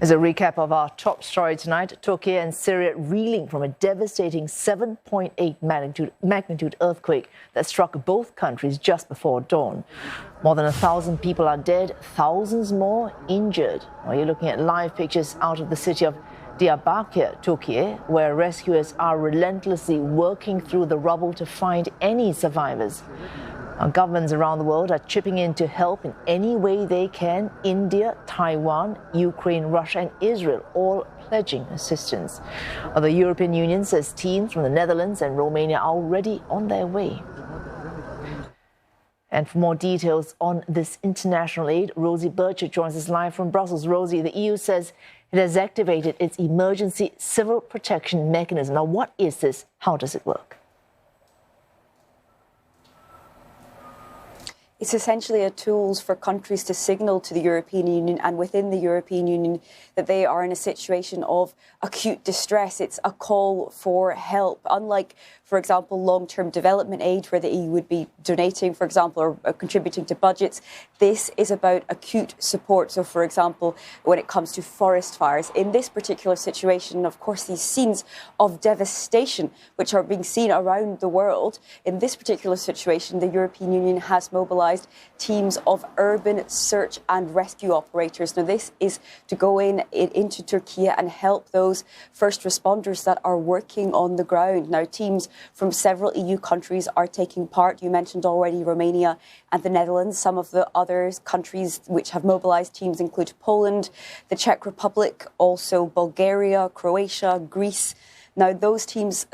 As a recap of our top story tonight, Turkiye and Syria reeling from a devastating 7.8 magnitude earthquake that struck both countries just before dawn. More than 1,000 people are dead, thousands more injured. Well, you're looking at live pictures out of the city of Diyarbakir, Turkey, where rescuers are relentlessly working through the rubble to find any survivors. Now, governments around the world are chipping in to help in any way they can. India, Taiwan, Ukraine, Russia and Israel all pledging assistance. Well, the European Union says teams from the Netherlands and Romania are already on their way. And for more details on this international aid, Rosie Birchett joins us live from Brussels. Rosie, the EU says it has activated its emergency civil protection mechanism. Now, what is this? How does it work? It's essentially a tool for countries to signal to the European Union and within the European Union that they are in a situation of acute distress. It's a call for help. Unlike, for example, long-term development aid, where the EU would be donating, for example, or contributing to budgets, this is about acute support. So, for example, when it comes to forest fires, in this particular situation, of course, these scenes of devastation, which are being seen around the world, in this particular situation, the European Union has mobilised teams of urban search and rescue operators. Now, this is to go into Turkey and help those first responders that are working on the ground. Now, teams from several EU countries are taking part. You mentioned already Romania and the Netherlands. Some of the other countries which have mobilised teams include Poland, the Czech Republic, also Bulgaria, Croatia, Greece. Now, those teams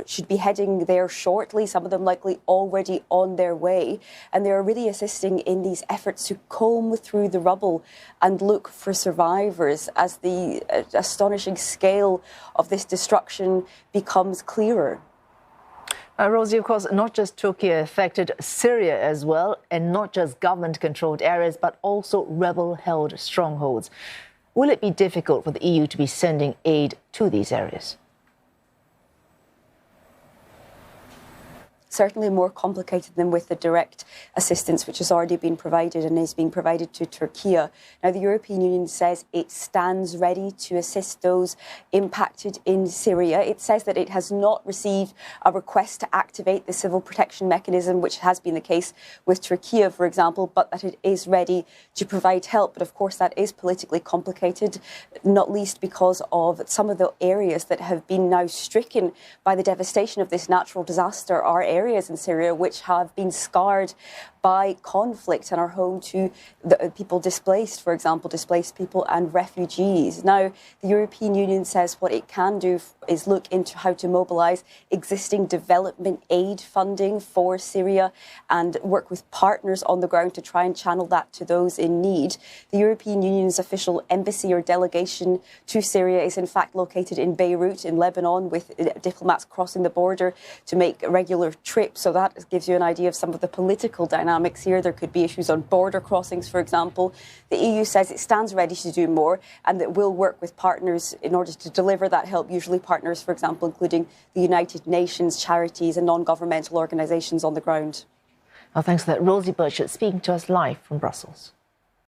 should be heading there shortly, some of them likely already on their way. And they are really assisting in these efforts to comb through the rubble and look for survivors as the astonishing scale of this destruction becomes clearer. Rosie, of course, not just Turkey affected, Syria as well, and not just government-controlled areas, but also rebel-held strongholds. Will it be difficult for the EU to be sending aid to these areas? Certainly more complicated than with the direct assistance which has already been provided and is being provided to Turkey. Now, the European Union says it stands ready to assist those impacted in Syria. It says that it has not received a request to activate the civil protection mechanism, which has been the case with Turkey, for example, but that it is ready to provide help. But of course, that is politically complicated, not least because of some of the areas that have been now stricken by the devastation of this natural disaster are areas in Syria which have been scarred by conflict and are home to the people displaced, for example, displaced people and refugees. Now, the European Union says what it can do is look into how to mobilise existing development aid funding for Syria and work with partners on the ground to try and channel that to those in need. The European Union's official embassy or delegation to Syria is in fact located in Beirut in Lebanon, with diplomats crossing the border to make regular trips. So that gives you an idea of some of the political dynamics here. There could be issues on border crossings, for example. The EU says it stands ready to do more and that will work with partners in order to deliver that help, usually partners, for example, including the United Nations, charities and non-governmental organisations on the ground. Well, thanks for that. Rosie Birchett speaking to us live from Brussels.